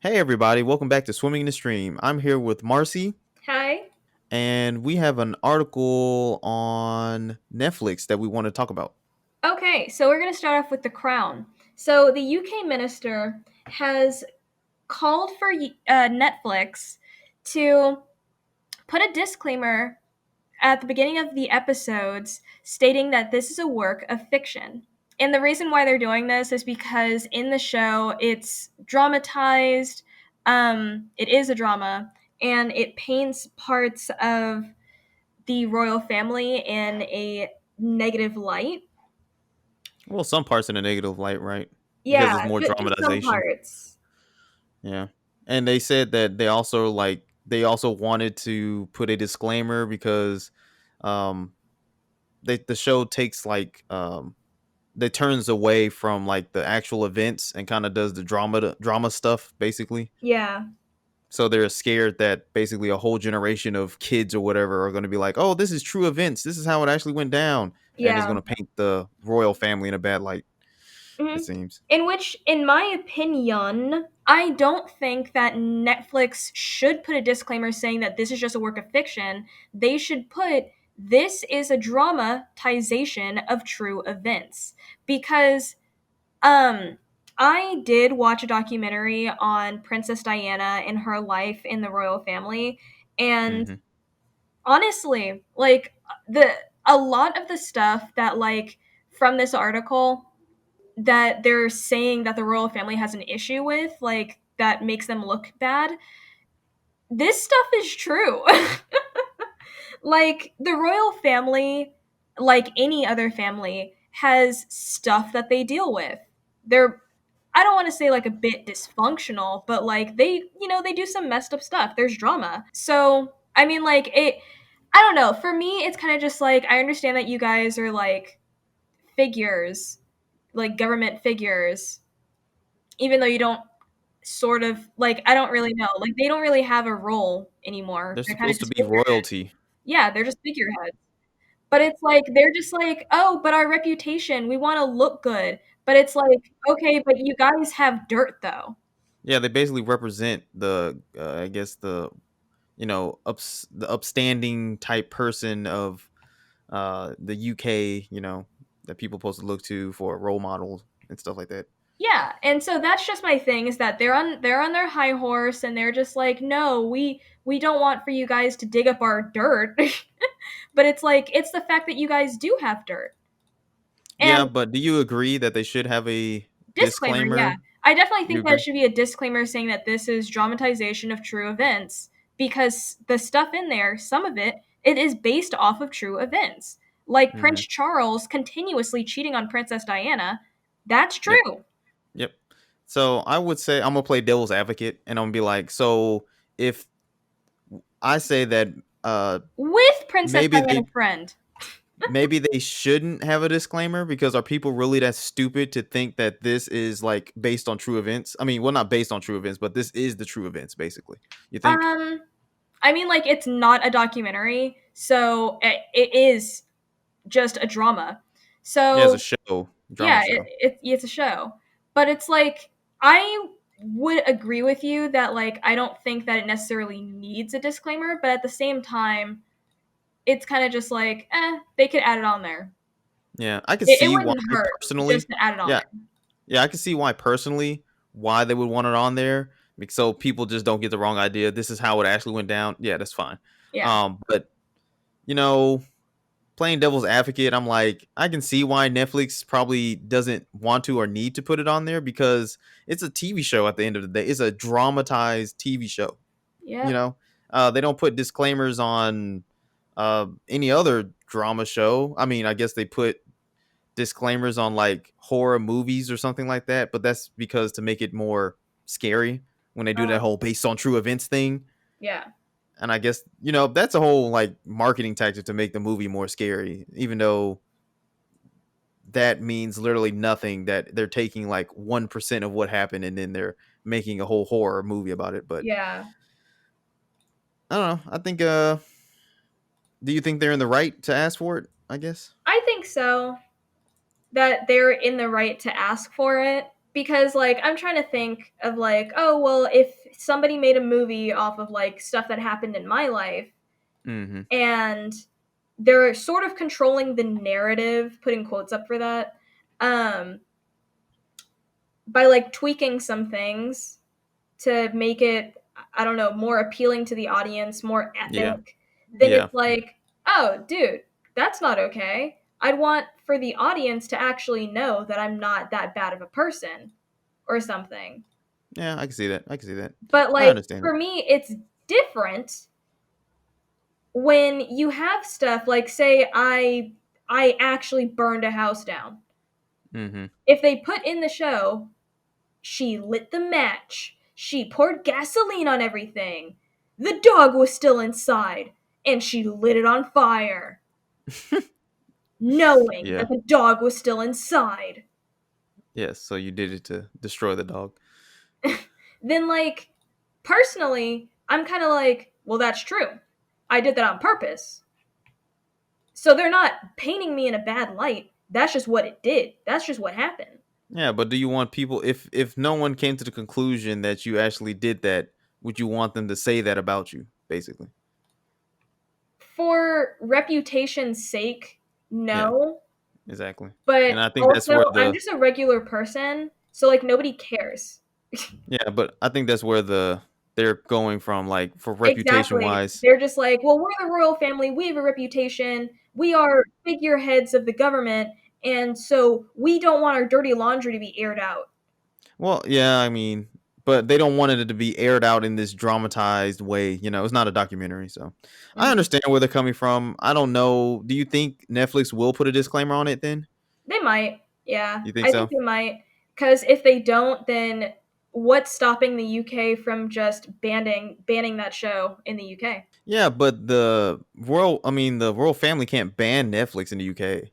Hey everybody, welcome back to Swimming in the Stream. I'm here with Marcy, Hi. and we have an article on Netflix that we want to talk about. Okay, so we're going to start off with The Crown. So the UK minister has called for Netflix to put a disclaimer at the beginning of the episodes stating that this is a work of fiction. And the reason why they're doing this is because in the show it's dramatized, it is a drama, and it paints parts of the royal family in a negative light. Well, some parts in a negative light, right? Because it's Yeah, more just some dramatization. parts. Yeah. And they said that they also wanted to put a disclaimer because um the show takes they turns away from like the actual events and kind of does the drama stuff basically. Yeah, So they're scared that basically a whole generation of kids or whatever are going to be like, "Oh, this is true events. This is how it actually went down," and is yeah. going to paint the royal family in a bad light. It Mhm. seems. In which, in my opinion, I don't think that Netflix should put a disclaimer saying that this is just a work of fiction. They should put this is a dramatization of true events because um I did watch a documentary on Princess Diana and her life in the royal family, and Hmm. honestly, like the a lot of the stuff that like from this article that they're saying that the royal family has an issue with, like that makes them look bad, this stuff is true. Like the royal family, like any other family, has stuff that they deal with. They're I don't want to say like a bit dysfunctional, but like they do some messed up stuff. There's drama. So, I mean like it I don't know. For me, it's kind of just like I understand that you guys are like figures, like government figures, even though you don't sort of like I don't really know. Like they don't really have a role anymore. They're They're kind of supposed to just be figureheads. royalty. Yeah, they're just figureheads. But it's like they're just like, "Oh, but our reputation, we want to look good." But it's like, "Okay, but you guys have dirt though." Yeah, they basically represent I guess the upstanding type person of the UK. That people supposed to look to for role models and stuff like that. Yeah, and so that's just my thing is that they're on their high horse and they're just like, "No, we don't want for you guys to dig up our dirt." But it's like it's the fact that you guys do have dirt. Yeah, And but do you agree that they should have a disclaimer, yeah. disclaimer? I definitely You think that it agree? should be a disclaimer saying that this is dramatization of true events because the stuff in there, some of it, it is based off of true events. Like Hmm. Prince Charles continuously cheating on Princess Diana. That's Yep. true. Yep. So I would say I'm gonna play devil's advocate, and I'm gonna be like, so if I say that With Princess maybe Diana's they friend. maybe they shouldn't have a disclaimer because are people really that stupid to think that this is like based on true events? I mean, well, not based on true events, but this is the true events, basically. You think? Um, I mean, like, it's not a documentary, so it is just a drama. Yeah, it's a So show, drama yeah, show. it's a show, but it's like I would agree with you that like I don't think that it necessarily needs a disclaimer, but at the same time, it's kind of just like they could add it on there. Yeah, I can It see why wouldn't hurt just personally. to add it on Yeah, there. yeah, I can see why personally why they would want it on there, so people just don't get the wrong idea. This is how it actually went down. Yeah, that's fine. Yeah. But you know, playing devil's advocate, I'm like, I can see why Netflix probably doesn't want to or need to put it on there because it's a TV show at the end of the day. It's a dramatized TV show. You Yep. know, they don't put disclaimers on any other drama show. I mean, I guess they put disclaimers on like horror movies or something like that, but that's because to make it more scary when they do that whole based on true events thing. Yeah. And I guess, that's a whole like marketing tactic to make the movie more scary, even though that means literally nothing, that they're taking like 1% of what happened and then they're making a whole horror movie about it. But Yeah. I don't know. I think do you think they're in the right to ask for it? I guess. I think so that they're in the right to ask for it. because like I'm trying to think of like, oh well, if somebody made a movie off of like stuff that happened in my life Mhm. and they're sort of controlling the narrative, putting quotes up for that, um, by like tweaking some things to make it, I don't know, more appealing to the audience, more Yeah. epic, then Yeah. it's like, oh, dude, that's not okay. I'd want for the audience to actually know that I'm not that bad of a person or something. Yeah, I can see that. I can see that. But I like understand it. for me, it's different when you have stuff like say I actually burned a house down. Mhm. If they put in the show, she lit the match, she poured gasoline on everything, the dog was still inside, and she lit it on fire, knowing Yeah. that the dog was still inside. Yes, so you did it to destroy the dog. Then, like, personally, I'm kind of like, well, that's true. I did that on purpose. So they're not painting me in a bad light. That's just what it did. That's just what happened. Yeah, but do you want people, if no one came to the conclusion that you actually did that, would you want them to say that about you, basically? For reputation's sake, Yeah, no. exactly. But And I think that's also, where I'm the just a regular person, so like nobody cares. yeah, but I think that's where they're going from, like, for reputation Exactly. wise. They're just like, well, we're the royal family. We have a reputation. We are figureheads of the government. And so we don't want our dirty laundry to be aired out. Well, yeah, I mean, but they don't want it to be aired out in this dramatized way. It's not a documentary, so I Mhm. understand where they're coming from. I don't know. Do you think Netflix will put a disclaimer on it then? They might. Yeah. You think I think so? they might. Because if they don't, then what's stopping the UK from just banning that show in the UK? Yeah, but the royal family can't ban Netflix in the UK.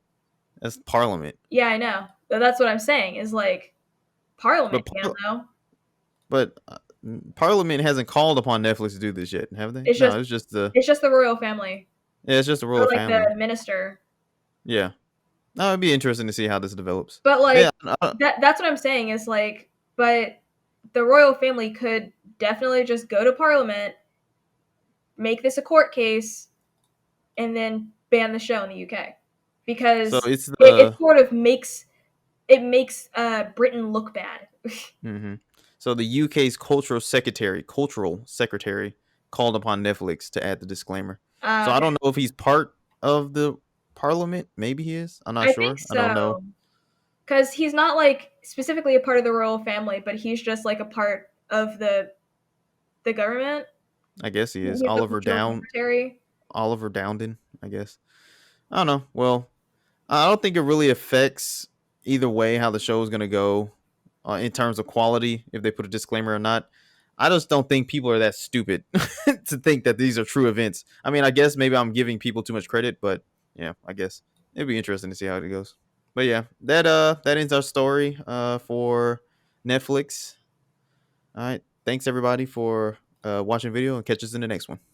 That's Parliament. Yeah, I know. That's what I'm saying, is like, Parliament But can, though. Parliament hasn't called upon Netflix to do this yet, have they? It's just No, it's just the it's just the royal family. yeah, it's just the Or royal like the family. minister. Yeah, no, it'd be interesting to see how this develops. But But like yeah, that's what I'm saying is like, but the royal family could definitely just go to parliament, make this a court case, and then ban the show in the UK so because it's it the sort of makes Britain look bad. hmm so the UK's cultural secretary called upon Netflix to add the disclaimer. So I Okay, don't know if he's part of the Parliament. Maybe he is. I'm not I think sure. I don't know. so because he's not like specifically a part of the royal family, but he's just like a part of the government. I guess he is. He's the cultural secretary. Oliver Dowden. I guess. I don't know. Well, I don't think it really affects either way how the show is going to go in terms of quality, if they put a disclaimer or not. I just don't think people are that stupid to think that these are true events. I mean, I guess maybe I'm giving people too much credit, but yeah, I guess it'd be interesting to see how it goes. But yeah, that ends our story for Netflix. All right, thanks everybody for watching the video, and catch us in the next one.